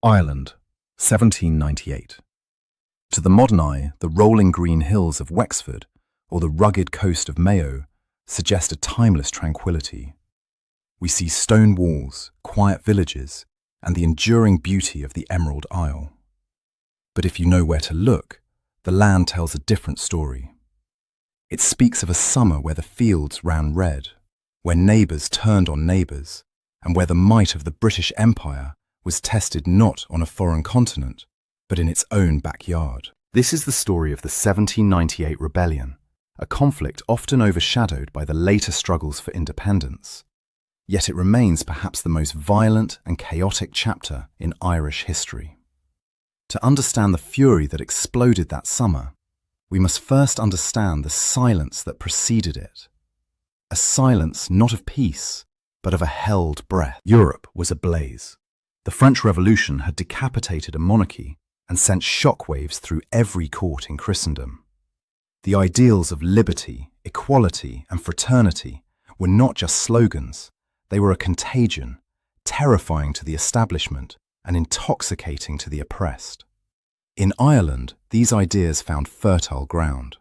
Ireland, 1798. To the modern eye, the rolling green hills of Wexford or the rugged coast of Mayo suggest a timeless tranquility. We see stone walls, quiet villages, and the enduring beauty of the Emerald Isle. But if you know where to look, the land tells a different story. It speaks of a summer where the fields ran red, where neighbours turned on neighbours, and where the might of the British Empire was tested not on a foreign continent, but in its own backyard. This is the story of the 1798 rebellion, a conflict often overshadowed by the later struggles for independence. Yet it remains perhaps the most violent and chaotic chapter in Irish history. To understand the fury that exploded that summer, we must first understand the silence that preceded it. A silence not of peace, but of a held breath. Europe was ablaze. The French Revolution had decapitated a monarchy and sent shockwaves through every court in Christendom. The ideals of liberty, equality, and fraternity were not just slogans, they were a contagion, terrifying to the establishment and intoxicating to the oppressed. In Ireland, these ideas found fertile ground.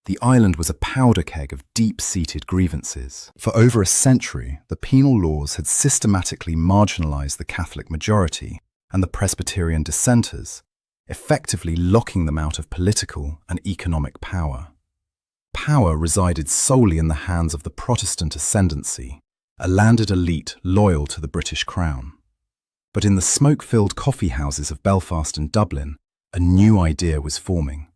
The island was a powder keg of deep-seated grievances. For over a century, the penal laws had systematically marginalised the Catholic majority and the Presbyterian dissenters, effectively locking them out of political and economic power. Power resided solely in the hands of the Protestant ascendancy, a landed elite loyal to the British Crown. But in the smoke-filled coffee houses of Belfast and Dublin, a new idea was forming.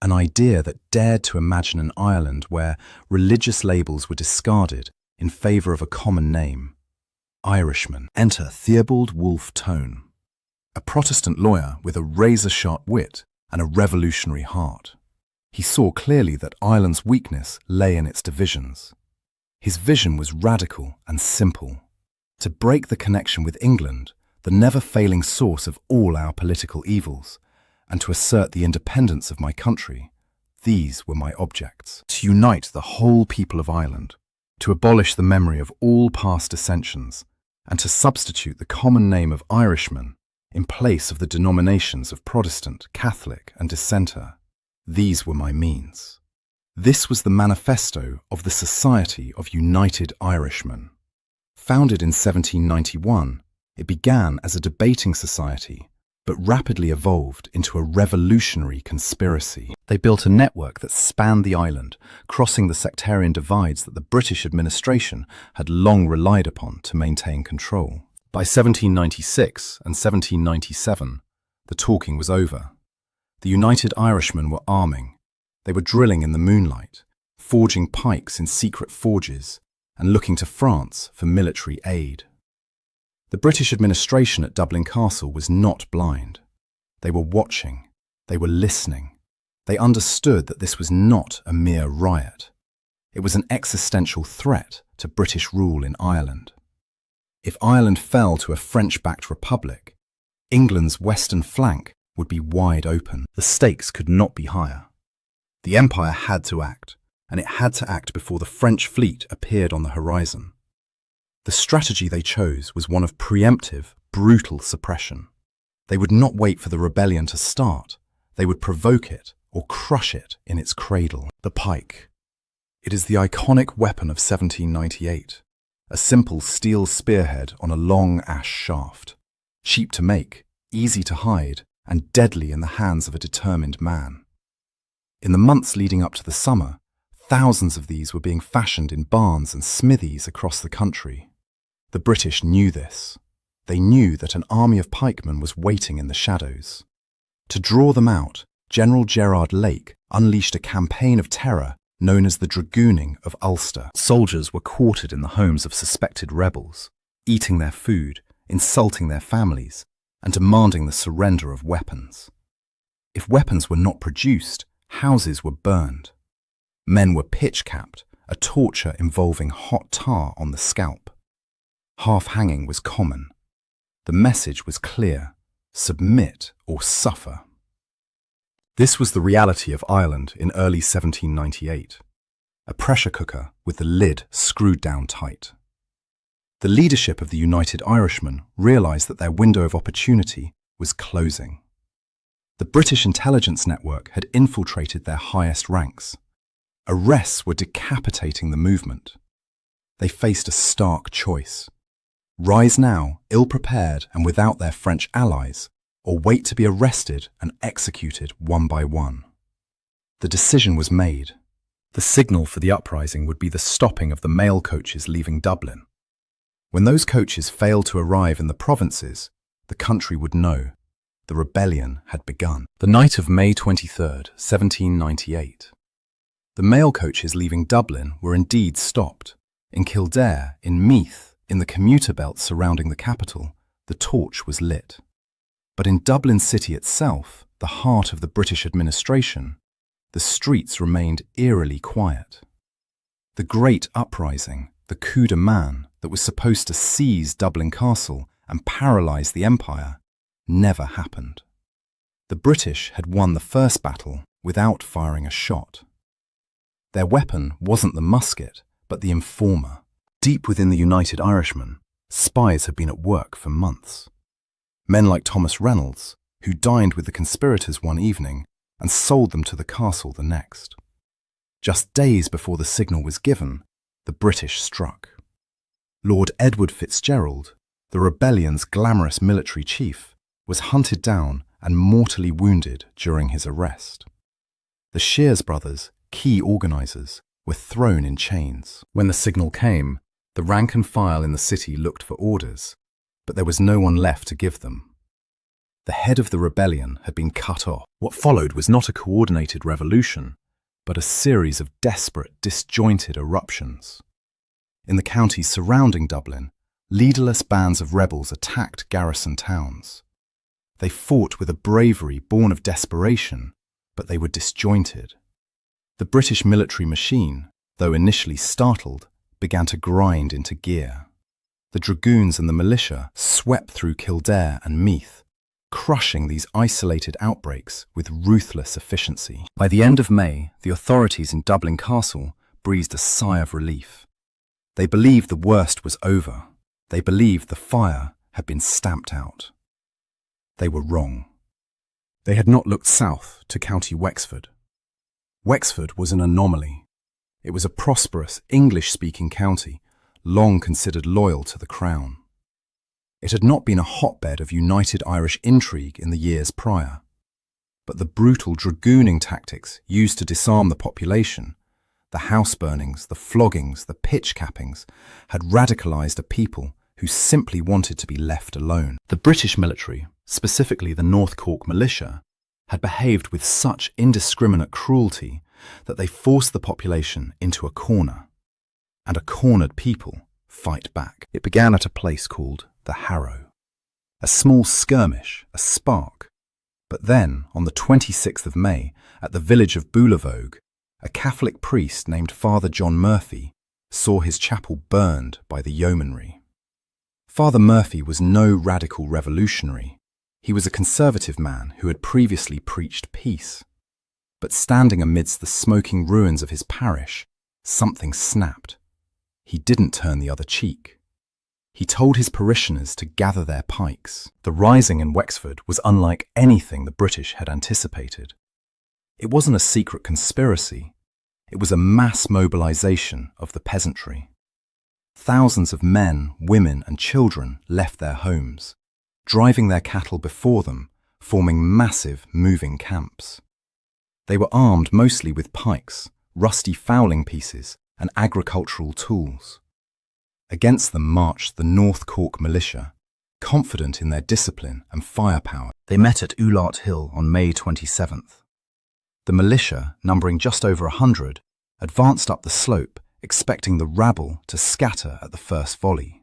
An idea that dared to imagine an Ireland where religious labels were discarded in favour of a common name. Irishman. Enter Theobald Wolfe Tone, a Protestant lawyer with a razor-sharp wit and a revolutionary heart. He saw clearly that Ireland's weakness lay in its divisions. His vision was radical and simple: to break the connection with England, the never-failing source of all our political evils, and to assert the independence of my country. These were my objects: to unite the whole people of Ireland, to abolish the memory of all past dissensions, and to substitute the common name of Irishman in place of the denominations of Protestant, Catholic, and Dissenter. These were my means. This was the manifesto of the Society of United Irishmen. Founded in 1791, it began as a debating society, but rapidly evolved into a revolutionary conspiracy. They built a network that spanned the island, crossing the sectarian divides that the British administration had long relied upon to maintain control. By 1796 and 1797, the talking was over. The United Irishmen were arming. They were drilling in the moonlight, forging pikes in secret forges, and looking to France for military aid. The British administration at Dublin Castle was not blind. They were watching. They were listening. They understood that this was not a mere riot. It was an existential threat to British rule in Ireland. If Ireland fell to a French-backed republic, England's western flank would be wide open. The stakes could not be higher. The Empire had to act, and it had to act before the French fleet appeared on the horizon. The strategy they chose was one of preemptive, brutal suppression. They would not wait for the rebellion to start. They would provoke it or crush it in its cradle. The pike. It is the iconic weapon of 1798, a simple steel spearhead on a long ash shaft, cheap to make, easy to hide, and deadly in the hands of a determined man. In the months leading up to the summer, thousands of these were being fashioned in barns and smithies across the country. The British knew this. They knew that an army of pikemen was waiting in the shadows. To draw them out, General Gerard Lake unleashed a campaign of terror known as the Dragooning of Ulster. Soldiers were quartered in the homes of suspected rebels, eating their food, insulting their families, and demanding the surrender of weapons. If weapons were not produced, houses were burned. Men were pitch-capped, a torture involving hot tar on the scalp. Half-hanging was common. The message was clear: submit or suffer. This was the reality of Ireland in early 1798, a pressure cooker with the lid screwed down tight. The leadership of the United Irishmen realised that their window of opportunity was closing. The British intelligence network had infiltrated their highest ranks. Arrests were decapitating the movement. They faced a stark choice: rise now, ill-prepared and without their French allies, or wait to be arrested and executed one by one. The decision was made. The signal for the uprising would be the stopping of the mail coaches leaving Dublin. When those coaches failed to arrive in the provinces, the country would know the rebellion had begun. The night of May 23rd, 1798. The mail coaches leaving Dublin were indeed stopped. In Kildare, in Meath, in the commuter belt surrounding the capital, the torch was lit. But in Dublin city itself, the heart of the British administration, the streets remained eerily quiet. The great uprising, the coup de main that was supposed to seize Dublin Castle and paralyse the empire, never happened. The British had won the first battle without firing a shot. Their weapon wasn't the musket, but the informer. Deep within the United Irishmen, spies had been at work for months. Men like Thomas Reynolds, who dined with the conspirators one evening and sold them to the castle the next. Just days before the signal was given, the British struck. Lord Edward Fitzgerald, the rebellion's glamorous military chief, was hunted down and mortally wounded during his arrest. The Shears brothers, key organisers, were thrown in chains. When the signal came, the rank and file in the city looked for orders, but there was no one left to give them. The head of the rebellion had been cut off. What followed was not a coordinated revolution, but a series of desperate, disjointed eruptions. In the counties surrounding Dublin, leaderless bands of rebels attacked garrison towns. They fought with a bravery born of desperation, but they were disjointed. The British military machine, though initially startled, began to grind into gear. The dragoons and the militia swept through Kildare and Meath, crushing these isolated outbreaks with ruthless efficiency. By the end of May, the authorities in Dublin Castle breathed a sigh of relief. They believed the worst was over. They believed the fire had been stamped out. They were wrong. They had not looked south to County Wexford. Wexford was an anomaly. It was a prosperous, English-speaking county, long considered loyal to the Crown. It had not been a hotbed of united Irish intrigue in the years prior, but the brutal dragooning tactics used to disarm the population, the house burnings, the floggings, the pitch cappings, had radicalised a people who simply wanted to be left alone. The British military, specifically the North Cork militia, had behaved with such indiscriminate cruelty that they forced the population into a corner, and a cornered people fight back. It began at a place called the Harrow. A small skirmish, a spark. But then, on the 26th of May, at the village of Boulavogue, a Catholic priest named Father John Murphy saw his chapel burned by the yeomanry. Father Murphy was no radical revolutionary. He was a conservative man who had previously preached peace. But standing amidst the smoking ruins of his parish, something snapped. He didn't turn the other cheek. He told his parishioners to gather their pikes. The rising in Wexford was unlike anything the British had anticipated. It wasn't a secret conspiracy. It was a mass mobilization of the peasantry. Thousands of men, women and children left their homes, driving their cattle before them, forming massive moving camps. They were armed mostly with pikes, rusty fowling pieces and agricultural tools. Against them marched the North Cork militia, confident in their discipline and firepower. They met at Oulart Hill on May 27th. The militia, numbering just over 100, advanced up the slope, expecting the rabble to scatter at the first volley.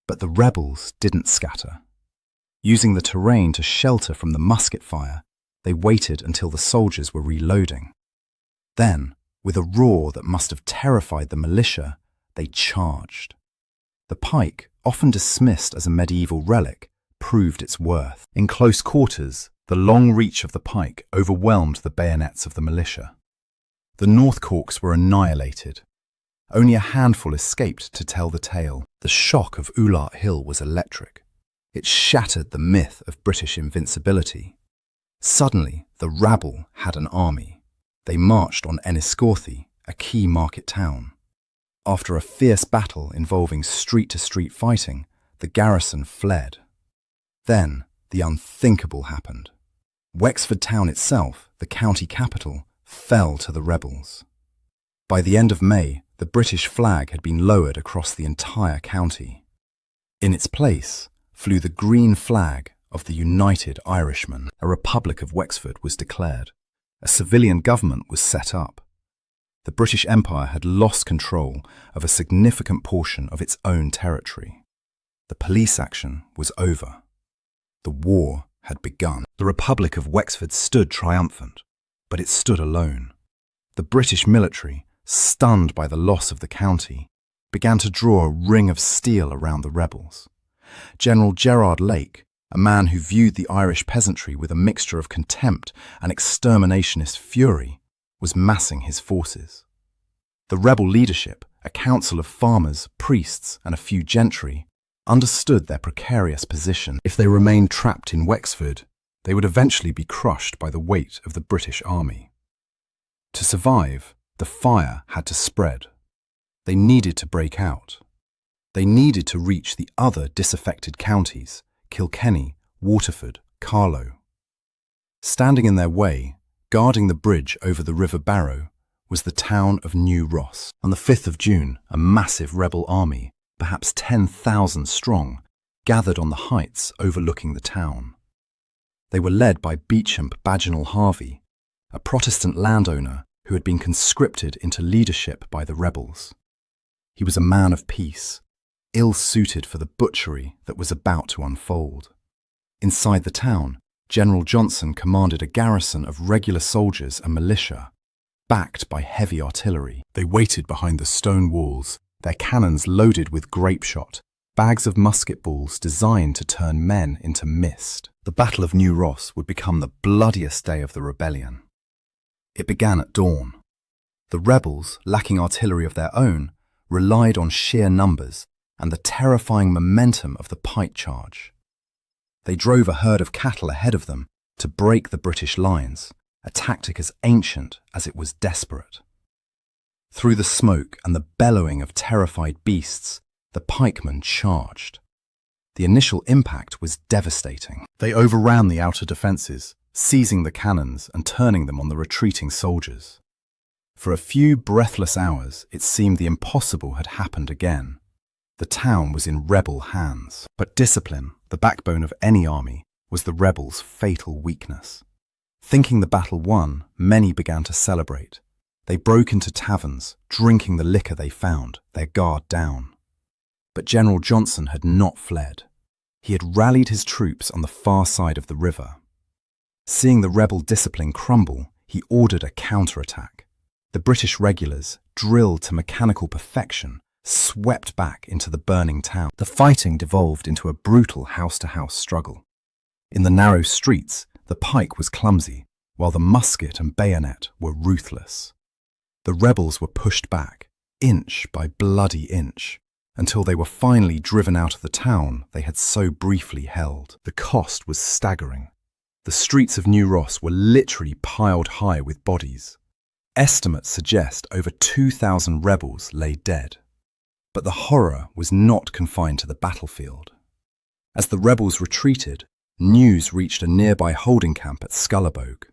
But the rebels didn't scatter. Using the terrain to shelter from the musket fire, they waited until the soldiers were reloading. Then, with a roar that must have terrified the militia, they charged. The pike, often dismissed as a medieval relic, proved its worth. In close quarters, the long reach of the pike overwhelmed the bayonets of the militia. The North Corks were annihilated. Only a handful escaped to tell the tale. The shock of Oulart Hill was electric. It shattered the myth of British invincibility. Suddenly, the rabble had an army. They marched on Enniscorthy, a key market town. After a fierce battle involving street-to-street fighting, the garrison fled. Then, the unthinkable happened. Wexford town itself, the county capital, fell to the rebels. By the end of May, the British flag had been lowered across the entire county. In its place flew the green flag of the United Irishmen. A Republic of Wexford was declared. A civilian government was set up. The British Empire had lost control of a significant portion of its own territory. The police action was over. The war had begun. The Republic of Wexford stood triumphant, but it stood alone. The British military, stunned by the loss of the county, began to draw a ring of steel around the rebels. General Gerard Lake, a man who viewed the Irish peasantry with a mixture of contempt and exterminationist fury, was massing his forces. The rebel leadership, a council of farmers, priests, and a few gentry, understood their precarious position. If they remained trapped in Wexford, they would eventually be crushed by the weight of the British army. To survive, the fire had to spread. They needed to break out. They needed to reach the other disaffected counties, Kilkenny, Waterford, Carlow. Standing in their way, guarding the bridge over the River Barrow, was the town of New Ross. On the 5th of June, a massive rebel army, perhaps 10,000 strong, gathered on the heights overlooking the town. They were led by Beauchamp Bagenal Harvey, a Protestant landowner who had been conscripted into leadership by the rebels. He was a man of peace, ill-suited for the butchery that was about to unfold. Inside the town, General Johnson commanded a garrison of regular soldiers and militia, backed by heavy artillery. They waited behind the stone walls, their cannons loaded with grape shot, bags of musket balls designed to turn men into mist. The Battle of New Ross would become the bloodiest day of the rebellion. It began at dawn. The rebels, lacking artillery of their own, relied on sheer numbers and the terrifying momentum of the pike charge. They drove a herd of cattle ahead of them to break the British lines, a tactic as ancient as it was desperate. Through the smoke and the bellowing of terrified beasts, the pikemen charged. The initial impact was devastating. They overran the outer defences, seizing the cannons and turning them on the retreating soldiers. For a few breathless hours, it seemed the impossible had happened again. The town was in rebel hands. But discipline, the backbone of any army, was the rebels' fatal weakness. Thinking the battle won, many began to celebrate. They broke into taverns, drinking the liquor they found, their guard down. But General Johnson had not fled. He had rallied his troops on the far side of the river. Seeing the rebel discipline crumble, he ordered a counterattack. The British regulars, drilled to mechanical perfection, swept back into the burning town. The fighting devolved into a brutal house-to-house struggle. In the narrow streets, the pike was clumsy, while the musket and bayonet were ruthless. The rebels were pushed back, inch by bloody inch, until they were finally driven out of the town they had so briefly held. The cost was staggering. The streets of New Ross were literally piled high with bodies. Estimates suggest over 2,000 rebels lay dead. But the horror was not confined to the battlefield. As the rebels retreated, news reached a nearby holding camp at Scullabogue.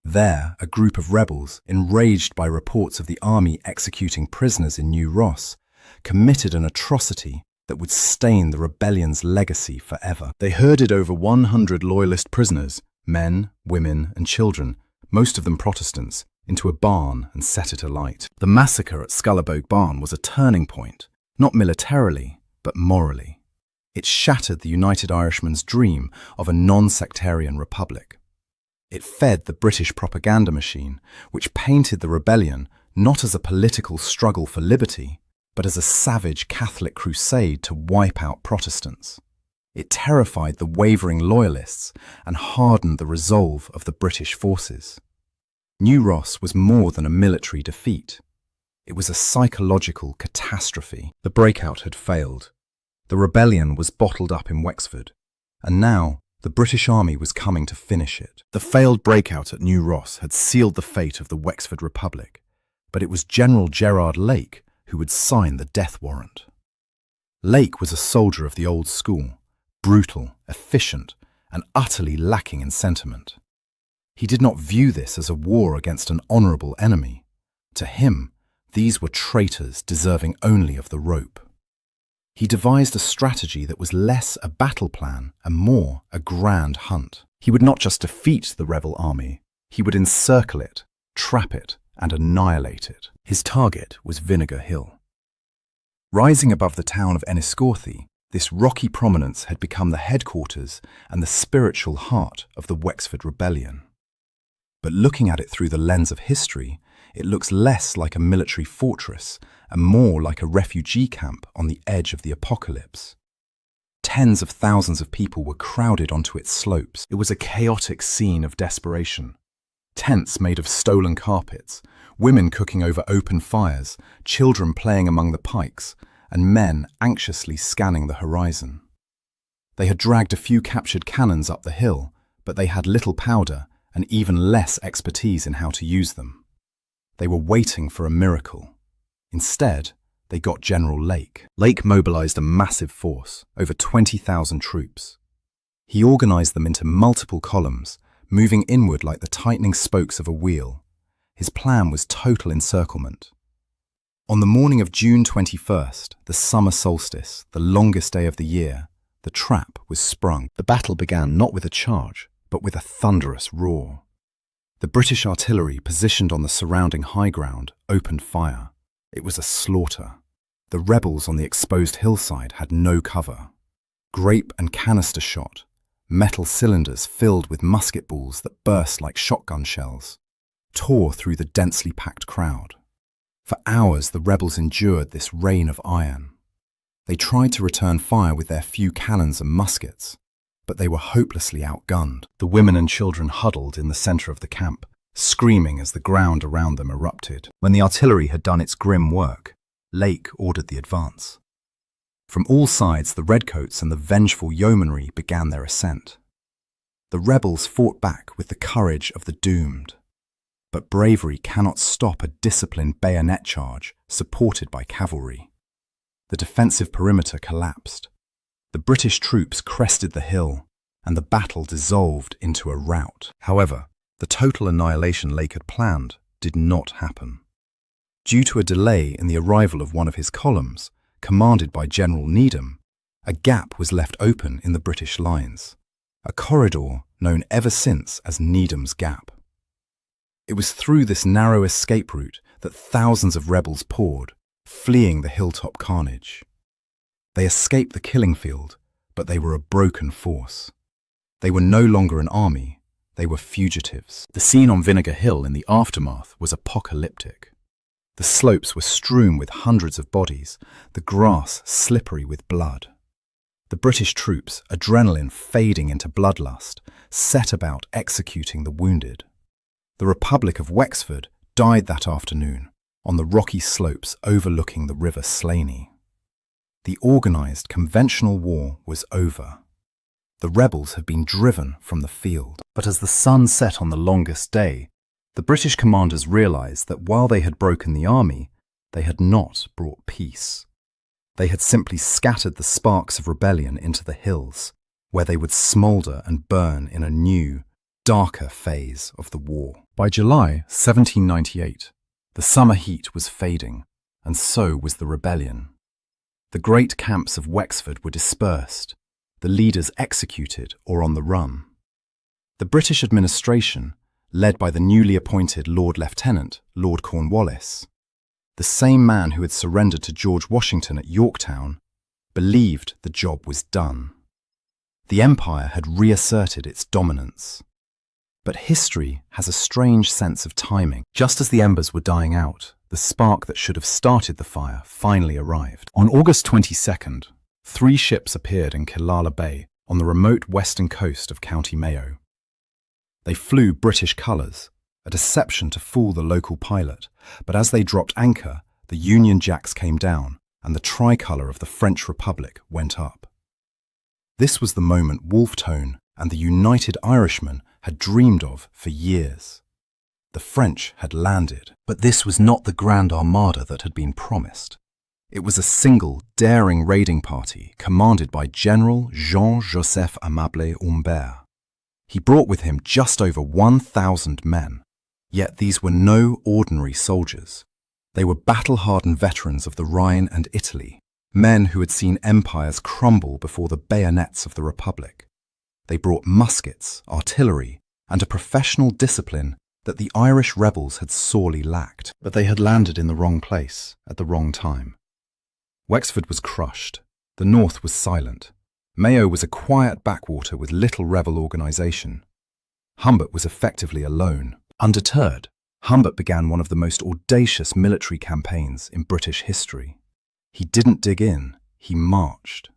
There, a group of rebels, enraged by reports of the army executing prisoners in New Ross, committed an atrocity that would stain the rebellion's legacy forever. They herded over 100 loyalist prisoners, men, women, and children, most of them Protestants, into a barn and set it alight. The massacre at Scullabogue Barn was a turning point, not militarily, but morally. It shattered the United Irishmen's dream of a non-sectarian republic. It fed the British propaganda machine, which painted the rebellion not as a political struggle for liberty, but as a savage Catholic crusade to wipe out Protestants. It terrified the wavering loyalists and hardened the resolve of the British forces. New Ross was more than a military defeat. It was a psychological catastrophe. The breakout had failed. The rebellion was bottled up in Wexford. And now, the British Army was coming to finish it. The failed breakout at New Ross had sealed the fate of the Wexford Republic, but it was General Gerard Lake who would sign the death warrant. Lake was a soldier of the old school, brutal, efficient, and utterly lacking in sentiment. He did not view this as a war against an honourable enemy. To him, these were traitors deserving only of the rope. He devised a strategy that was less a battle plan and more a grand hunt. He would not just defeat the rebel army, he would encircle it, trap it, and annihilate it. His target was Vinegar Hill. Rising above the town of Enniscorthy, this rocky prominence had become the headquarters and the spiritual heart of the Wexford Rebellion. But looking at it through the lens of history, it looks less like a military fortress and more like a refugee camp on the edge of the apocalypse. Tens of thousands of people were crowded onto its slopes. It was a chaotic scene of desperation. Tents made of stolen carpets, women cooking over open fires, children playing among the pikes, and men anxiously scanning the horizon. They had dragged a few captured cannons up the hill, but they had little powder and even less expertise in how to use them. They were waiting for a miracle. Instead, they got General Lake. Lake mobilized a massive force, over 20,000 troops. He organized them into multiple columns, moving inward like the tightening spokes of a wheel. His plan was total encirclement. On the morning of June 21st, the summer solstice, the longest day of the year, the trap was sprung. The battle began not with a charge, but with a thunderous roar. The British artillery, positioned on the surrounding high ground, opened fire. It was a slaughter. The rebels on the exposed hillside had no cover. Grape and canister shot, metal cylinders filled with musket balls that burst like shotgun shells, tore through the densely packed crowd. For hours, the rebels endured this rain of iron. They tried to return fire with their few cannons and muskets, but they were hopelessly outgunned. The women and children huddled in the centre of the camp, screaming as the ground around them erupted. When the artillery had done its grim work, Lake ordered the advance. From all sides, the redcoats and the vengeful yeomanry began their ascent. The rebels fought back with the courage of the doomed. But bravery cannot stop a disciplined bayonet charge supported by cavalry. The defensive perimeter collapsed. The British troops crested the hill, and the battle dissolved into a rout. However, the total annihilation Lake had planned did not happen. Due to a delay in the arrival of one of his columns, commanded by General Needham, a gap was left open in the British lines, a corridor known ever since as Needham's Gap. It was through this narrow escape route that thousands of rebels poured, fleeing the hilltop carnage. They escaped the killing field, but they were a broken force. They were no longer an army, they were fugitives. The scene on Vinegar Hill in the aftermath was apocalyptic. The slopes were strewn with hundreds of bodies, the grass slippery with blood. The British troops, adrenaline fading into bloodlust, set about executing the wounded. The Republic of Wexford died that afternoon on the rocky slopes overlooking the River Slaney. The organised, conventional war was over. The rebels had been driven from the field. But as the sun set on the longest day, the British commanders realised that while they had broken the army, they had not brought peace. They had simply scattered the sparks of rebellion into the hills, where they would smoulder and burn in a new, darker phase of the war. By July 1798, the summer heat was fading, and so was the rebellion. The great camps of Wexford were dispersed, the leaders executed or on the run. The British administration, led by the newly appointed Lord Lieutenant, Lord Cornwallis, the same man who had surrendered to George Washington at Yorktown, believed the job was done. The empire had reasserted its dominance. But history has a strange sense of timing. Just as the embers were dying out, the spark that should have started the fire finally arrived. On August 22nd, 3 ships appeared in Killala Bay on the remote western coast of County Mayo. They flew British colours, a deception to fool the local pilot, but as they dropped anchor, the Union Jacks came down and the tricolour of the French Republic went up. This was the moment Wolfe and the United Irishmen had dreamed of for years. The French had landed, but this was not the Grand Armada that had been promised. It was a single, daring raiding party commanded by General Jean-Joseph Amable Humbert. He brought with him just over 1,000 men. Yet these were no ordinary soldiers. They were battle-hardened veterans of the Rhine and Italy, men who had seen empires crumble before the bayonets of the Republic. They brought muskets, artillery, and a professional discipline that the Irish rebels had sorely lacked. But they had landed in the wrong place at the wrong time. Wexford was crushed. The north was silent. Mayo was a quiet backwater with little rebel organisation. Humbert was effectively alone. Undeterred, Humbert began one of the most audacious military campaigns in British history. He didn't dig in, he marched.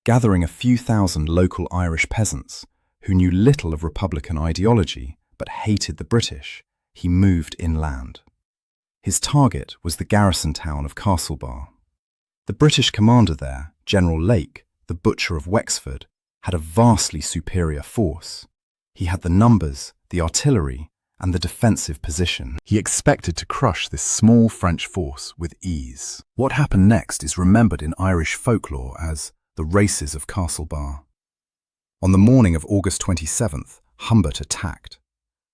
Gathering a few thousand local Irish peasants, who knew little of Republican ideology but hated the British, he moved inland. His target was the garrison town of Castlebar. The British commander there, General Lake, the Butcher of Wexford, had a vastly superior force. He had the numbers, the artillery, and the defensive position. He expected to crush this small French force with ease. What happened next is remembered in Irish folklore as the Races of Castlebar. On the morning of August 27th, Humbert attacked.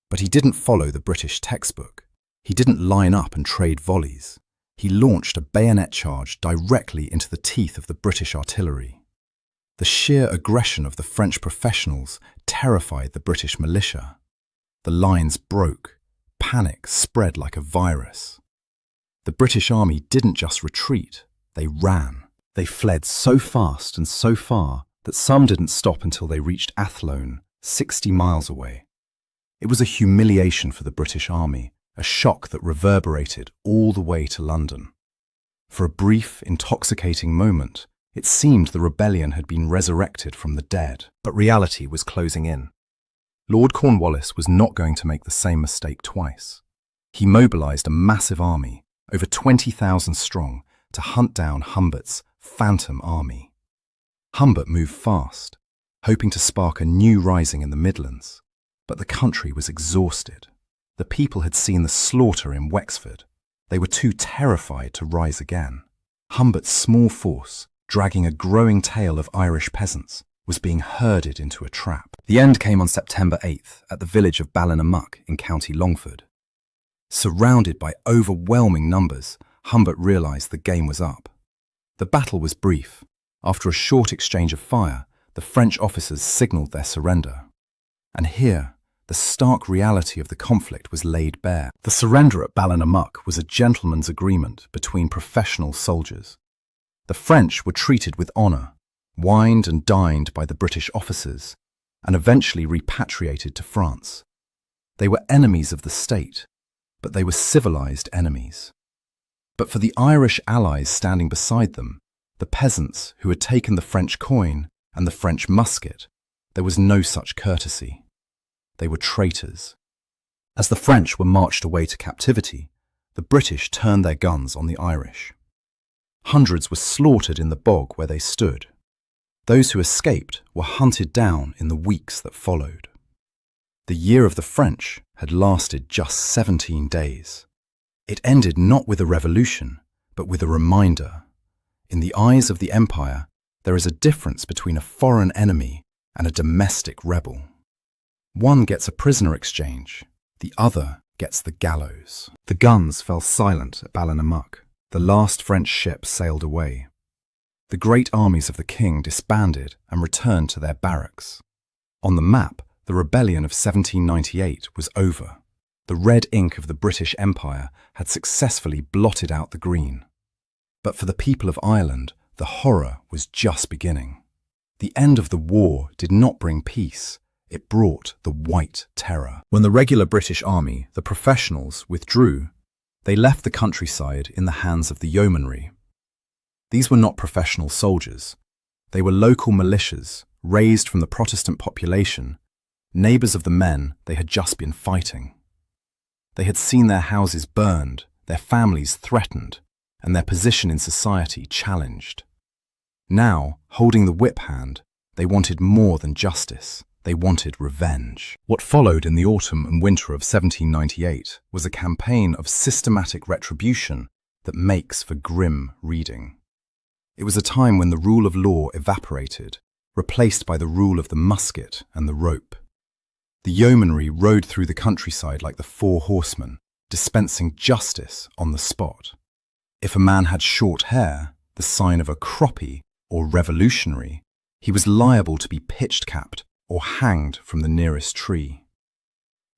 But he didn't follow the British textbook. He didn't line up and trade volleys. He launched a bayonet charge directly into the teeth of the British artillery. The sheer aggression of the French professionals terrified the British militia. The lines broke. Panic spread like a virus. The British army didn't just retreat, they ran. They fled so fast and so far that some didn't stop until they reached Athlone, 60 miles away. It was a humiliation for the British army, a shock that reverberated all the way to London. For a brief, intoxicating moment, it seemed the rebellion had been resurrected from the dead, but reality was closing in. Lord Cornwallis was not going to make the same mistake twice. He mobilised a massive army, over 20,000 strong, to hunt down Humbert's phantom army. Humbert moved fast, hoping to spark a new rising in the Midlands, but the country was exhausted. The people had seen the slaughter in Wexford. They were too terrified to rise again. Humbert's small force, dragging a growing tail of Irish peasants, was being herded into a trap. The end came on September 8th at the village of Ballinamuck in County Longford. Surrounded by overwhelming numbers, Humbert realised the game was up. The battle was brief. After a short exchange of fire, the French officers signalled their surrender. And here, the stark reality of the conflict was laid bare. The surrender at Ballinamuck was a gentleman's agreement between professional soldiers. The French were treated with honour, wined and dined by the British officers, and eventually repatriated to France. They were enemies of the state, but they were civilised enemies. But for the Irish allies standing beside them, the peasants who had taken the French coin and the French musket, there was no such courtesy. They were traitors. As the French were marched away to captivity, the British turned their guns on the Irish. Hundreds were slaughtered in the bog where they stood. Those who escaped were hunted down in the weeks that followed. The year of the French had lasted just 17 days. It ended not with a revolution, but with a reminder. In the eyes of the empire, there is a difference between a foreign enemy and a domestic rebel. One gets a prisoner exchange, the other gets the gallows. The guns fell silent at Ballinamuck. The last French ship sailed away. The great armies of the king disbanded and returned to their barracks. On the map, the rebellion of 1798 was over. The red ink of the British Empire had successfully blotted out the green. But for the people of Ireland, the horror was just beginning. The end of the war did not bring peace. It brought the White Terror. When the regular British army, the professionals, withdrew, they left the countryside in the hands of the yeomanry. These were not professional soldiers. They were local militias, raised from the Protestant population, neighbours of the men they had just been fighting. They had seen their houses burned, their families threatened, and their position in society challenged. Now, holding the whip hand, They wanted more than justice. They wanted revenge. What followed in the autumn and winter of 1798 was a campaign of systematic retribution that makes for grim reading. It was a time when the rule of law evaporated, replaced by the rule of the musket and the rope. The yeomanry rode through the countryside like the four horsemen, dispensing justice on the spot. If a man had short hair, the sign of a croppy or revolutionary, he was liable to be pitched-capped or hanged from the nearest tree.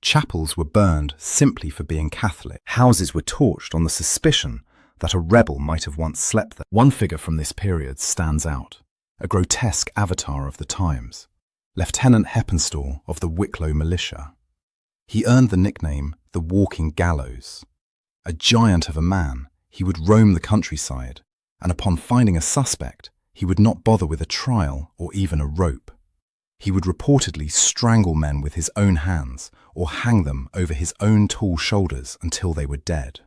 Chapels were burned simply for being Catholic. Houses were torched on the suspicion that a rebel might have once slept there. One figure from this period stands out, a grotesque avatar of the times, Lieutenant Heppenstall of the Wicklow Militia. He earned the nickname the Walking Gallows. A giant of a man, he would roam the countryside, and upon finding a suspect, he would not bother with a trial or even a rope. He would reportedly strangle men with his own hands or hang them over his own tall shoulders until they were dead.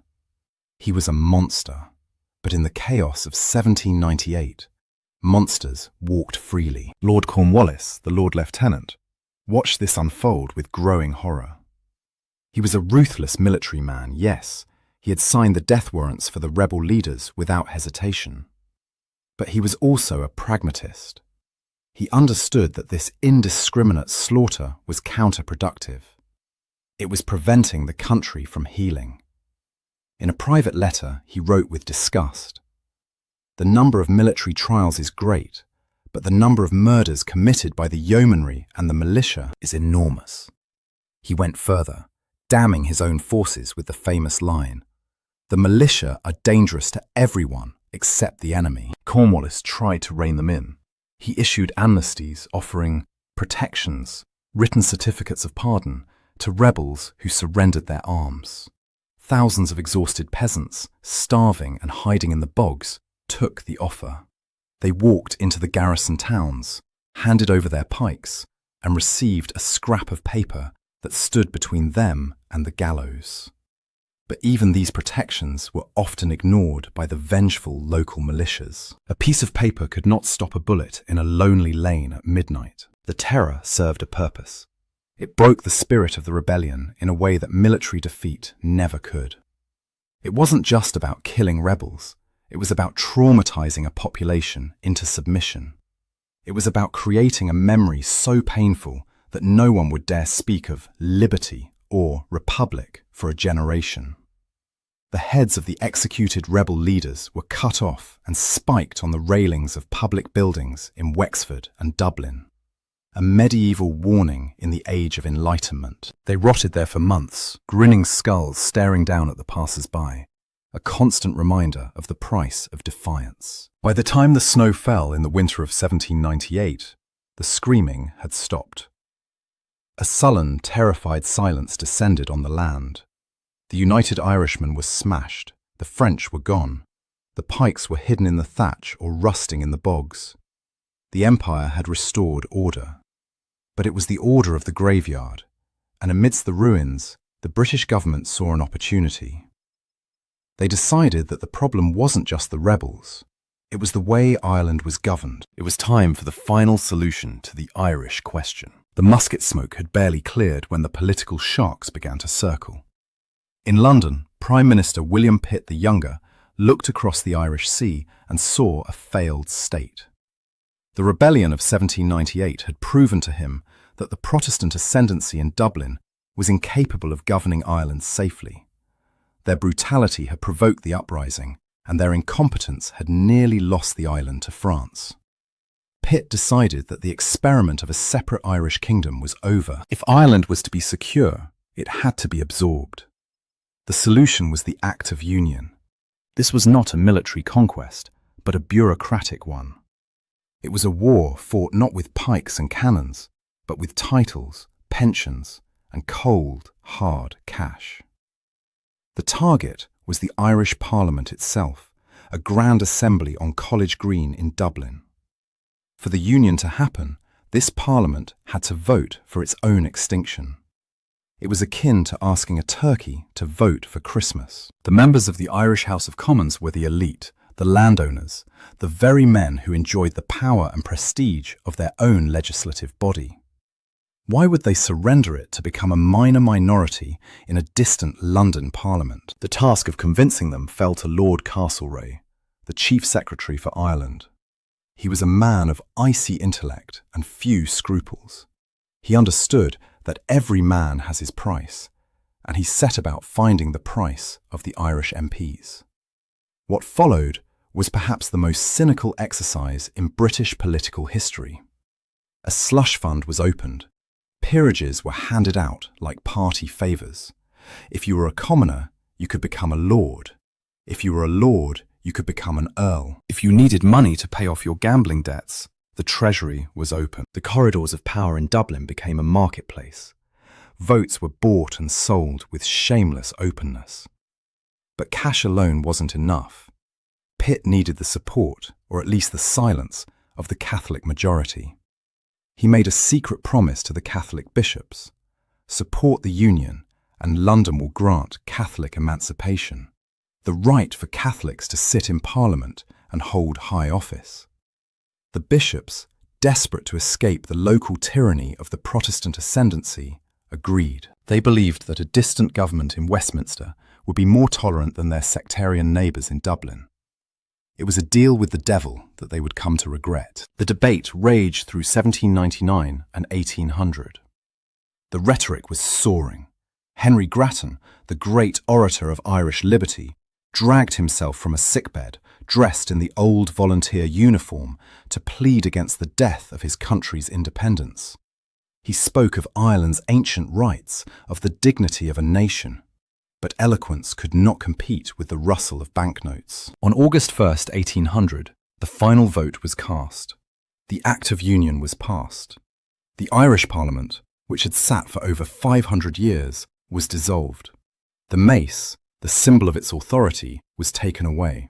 He was a monster, but in the chaos of 1798, monsters walked freely. Lord Cornwallis, the Lord Lieutenant, watched this unfold with growing horror. He was a ruthless military man, yes. He had signed the death warrants for the rebel leaders without hesitation. But he was also a pragmatist. He understood that this indiscriminate slaughter was counterproductive. It was preventing the country from healing. In a private letter, he wrote with disgust, "The number of military trials is great, but the number of murders committed by the yeomanry and the militia is enormous." He went further, damning his own forces with the famous line, "The militia are dangerous to everyone except the enemy." Cornwallis tried to rein them in. He issued amnesties offering protections, written certificates of pardon, to rebels who surrendered their arms. Thousands of exhausted peasants, starving and hiding in the bogs, took the offer. They walked into the garrison towns, handed over their pikes, and received a scrap of paper that stood between them and the gallows. But even these protections were often ignored by the vengeful local militias. A piece of paper could not stop a bullet in a lonely lane at midnight. The terror served a purpose. It broke the spirit of the rebellion in a way that military defeat never could. It wasn't just about killing rebels. It was about traumatizing a population into submission. It was about creating a memory so painful that no one would dare speak of liberty or republic for a generation. The heads of the executed rebel leaders were cut off and spiked on the railings of public buildings in Wexford and Dublin. A medieval warning in the age of enlightenment. They rotted there for months, grinning skulls staring down at the passers-by, a constant reminder of the price of defiance. By the time the snow fell in the winter of 1798, the screaming had stopped. A sullen, terrified silence descended on the land. The United Irishmen were smashed, the French were gone, the pikes were hidden in the thatch or rusting in the bogs. The Empire had restored order. But it was the order of the graveyard, and amidst the ruins, the British government saw an opportunity. They decided that the problem wasn't just the rebels, it was the way Ireland was governed. It was time for the final solution to the Irish question. The musket smoke had barely cleared when the political sharks began to circle. In London, Prime Minister William Pitt the Younger looked across the Irish Sea and saw a failed state. The rebellion of 1798 had proven to him that the Protestant ascendancy in Dublin was incapable of governing Ireland safely. Their brutality had provoked the uprising, and their incompetence had nearly lost the island to France. Pitt decided that the experiment of a separate Irish kingdom was over. If Ireland was to be secure, it had to be absorbed. The solution was the Act of Union. This was not a military conquest, but a bureaucratic one. It was a war fought not with pikes and cannons, but with titles, pensions, and cold, hard cash. The target was the Irish Parliament itself, a grand assembly on College Green in Dublin. For the union to happen, this Parliament had to vote for its own extinction. It was akin to asking a turkey to vote for Christmas. The members of the Irish House of Commons were the elite, the landowners, the very men who enjoyed the power and prestige of their own legislative body. Why would they surrender it to become a minor minority in a distant London Parliament? The task of convincing them fell to Lord Castlereagh, the Chief Secretary for Ireland. He was a man of icy intellect and few scruples. He understood that every man has his price, and he set about finding the price of the Irish MPs. What followed was perhaps the most cynical exercise in British political history. A slush fund was opened. Peerages were handed out like party favours. If you were a commoner, you could become a lord. If you were a lord, you could become an earl. If you needed money to pay off your gambling debts, the treasury was open. The corridors of power in Dublin became a marketplace. Votes were bought and sold with shameless openness. But cash alone wasn't enough. Pitt needed the support, or at least the silence, of the Catholic majority. He made a secret promise to the Catholic bishops: support the Union and London will grant Catholic emancipation, the right for Catholics to sit in Parliament and hold high office. The bishops, desperate to escape the local tyranny of the Protestant ascendancy, agreed. They believed that a distant government in Westminster would be more tolerant than their sectarian neighbours in Dublin. It was a deal with the devil that they would come to regret. The debate raged through 1799 and 1800. The rhetoric was soaring. Henry Grattan, the great orator of Irish liberty, dragged himself from a sickbed, dressed in the old volunteer uniform, to plead against the death of his country's independence. He spoke of Ireland's ancient rights, of the dignity of a nation. But eloquence could not compete with the rustle of banknotes. On August 1st, 1800, the final vote was cast. The Act of Union was passed. The Irish Parliament, which had sat for over 500 years, was dissolved. The mace, the symbol of its authority, was taken away.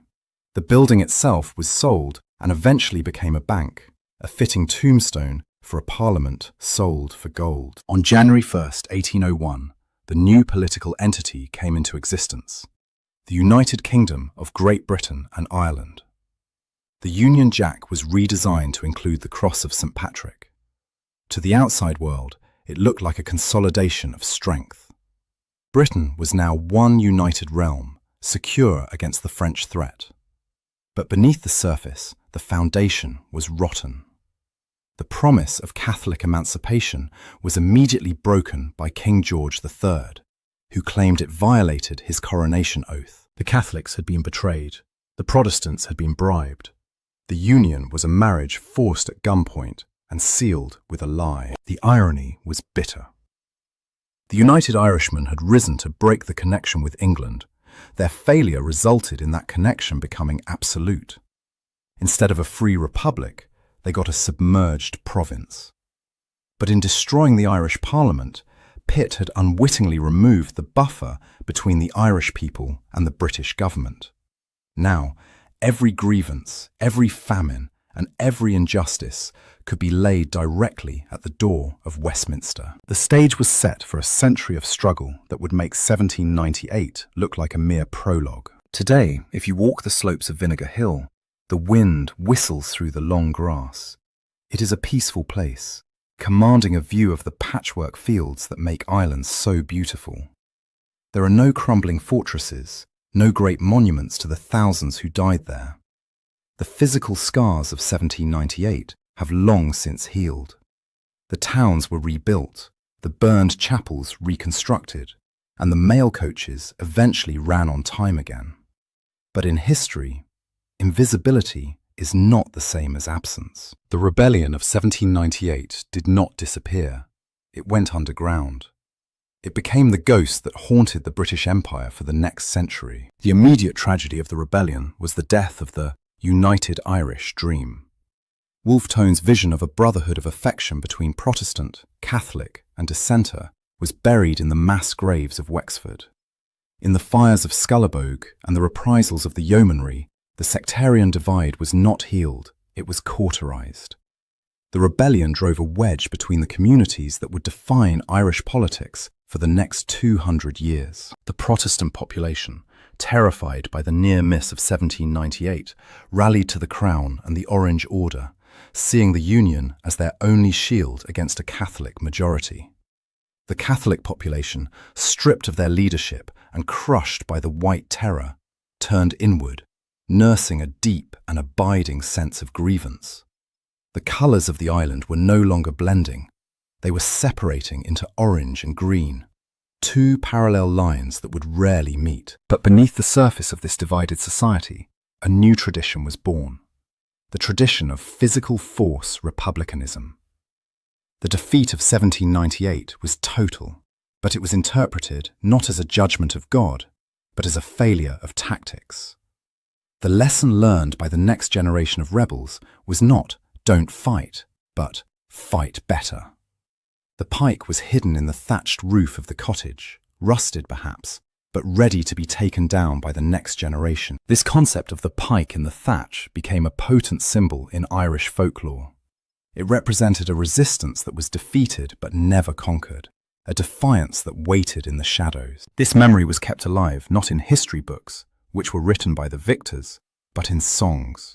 The building itself was sold and eventually became a bank, a fitting tombstone for a parliament sold for gold. On January 1st, 1801, the new political entity came into existence: the United Kingdom of Great Britain and Ireland. The Union Jack was redesigned to include the cross of St. Patrick. To the outside world, it looked like a consolidation of strength. Britain was now one united realm, secure against the French threat. But beneath the surface, the foundation was rotten. The promise of Catholic emancipation was immediately broken by King George III, who claimed it violated his coronation oath. The Catholics had been betrayed. The Protestants had been bribed. The union was a marriage forced at gunpoint and sealed with a lie. The irony was bitter. The United Irishmen had risen to break the connection with England. Their failure resulted in that connection becoming absolute. Instead of a free republic, they got a submerged province. But in destroying the Irish Parliament, Pitt had unwittingly removed the buffer between the Irish people and the British government. Now, every grievance, every famine, and every injustice could be laid directly at the door of Westminster. The stage was set for a century of struggle that would make 1798 look like a mere prologue. Today, if you walk the slopes of Vinegar Hill, the wind whistles through the long grass. It is a peaceful place, commanding a view of the patchwork fields that make Ireland so beautiful. There are no crumbling fortresses, no great monuments to the thousands who died there. The physical scars of 1798 have long since healed. The towns were rebuilt, the burned chapels reconstructed, and the mail coaches eventually ran on time again. But in history, invisibility is not the same as absence. The rebellion of 1798 did not disappear. It went underground. It became the ghost that haunted the British Empire for the next century. The immediate tragedy of the rebellion was the death of the United Irish Dream. Wolfe Tone's vision of a brotherhood of affection between Protestant, Catholic, and Dissenter was buried in the mass graves of Wexford. In the fires of Scullabogue and the reprisals of the Yeomanry, the sectarian divide was not healed, it was cauterized. The rebellion drove a wedge between the communities that would define Irish politics for the next 200 years. The Protestant population, terrified by the near miss of 1798, rallied to the Crown and the Orange Order, seeing the Union as their only shield against a Catholic majority. The Catholic population, stripped of their leadership and crushed by the White Terror, turned inward, nursing a deep and abiding sense of grievance. The colours of the island were no longer blending. They were separating into orange and green, two parallel lines that would rarely meet. But beneath the surface of this divided society, a new tradition was born. The tradition of physical force republicanism. The defeat of 1798 was total, but it was interpreted not as a judgment of God, but as a failure of tactics. The lesson learned by the next generation of rebels was not "don't fight," but "fight better." The pike was hidden in the thatched roof of the cottage, rusted perhaps, but ready to be taken down by the next generation. This concept of the pike in the thatch became a potent symbol in Irish folklore. It represented a resistance that was defeated but never conquered, a defiance that waited in the shadows. This memory was kept alive not in history books, which were written by the victors, but in songs.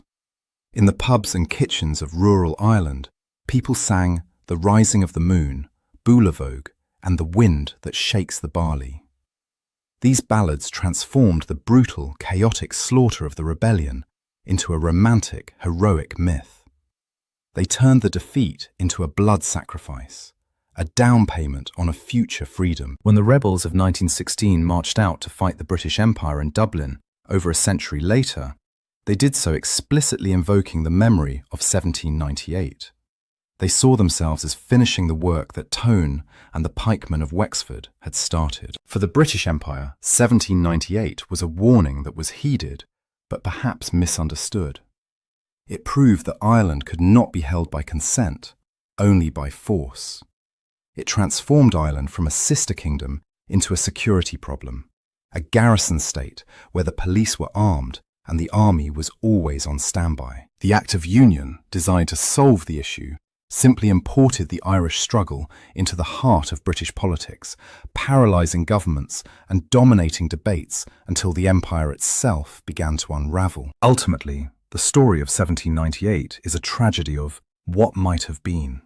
In the pubs and kitchens of rural Ireland, people sang "The Rising of the Moon," "Boolavogue," and "The Wind That Shakes the Barley." These ballads transformed the brutal, chaotic slaughter of the rebellion into a romantic, heroic myth. They turned the defeat into a blood sacrifice, a down payment on a future freedom. When the rebels of 1916 marched out to fight the British Empire in Dublin over a century later, they did so explicitly invoking the memory of 1798. They saw themselves as finishing the work that Tone and the pikemen of Wexford had started. For the British Empire, 1798 was a warning that was heeded, but perhaps misunderstood. It proved that Ireland could not be held by consent, only by force. It transformed Ireland from a sister kingdom into a security problem, a garrison state where the police were armed and the army was always on standby. The Act of Union, designed to solve the issue, simply imported the Irish struggle into the heart of British politics, paralysing governments and dominating debates until the empire itself began to unravel. Ultimately, the story of 1798 is a tragedy of what might have been.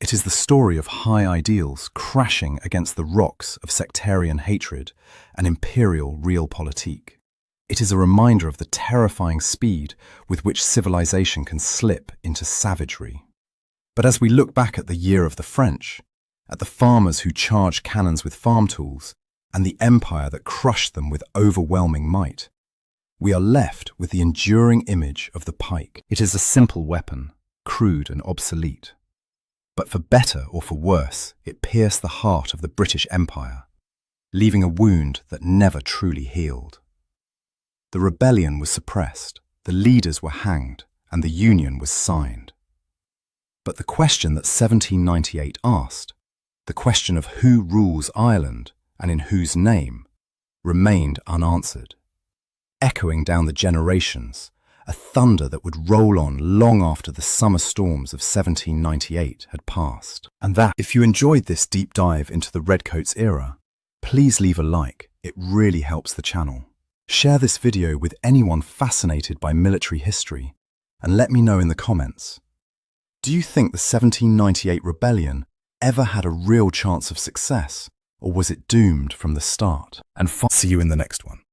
It is the story of high ideals crashing against the rocks of sectarian hatred and imperial realpolitik. It is a reminder of the terrifying speed with which civilization can slip into savagery. But as we look back at the year of the French, at the farmers who charged cannons with farm tools, and the empire that crushed them with overwhelming might, we are left with the enduring image of the pike. It is a simple weapon, crude and obsolete. But for better or for worse, it pierced the heart of the British Empire, leaving a wound that never truly healed. The rebellion was suppressed, the leaders were hanged, and the Union was signed. But the question that 1798 asked, the question of who rules Ireland and in whose name, remained unanswered. Echoing down the generations, a thunder that would roll on long after the summer storms of 1798 had passed. And that, if you enjoyed this deep dive into the Redcoats era, please leave a like, it really helps the channel. Share this video with anyone fascinated by military history, and let me know in the comments. Do you think the 1798 rebellion ever had a real chance of success, or was it doomed from the start? And see you in the next one.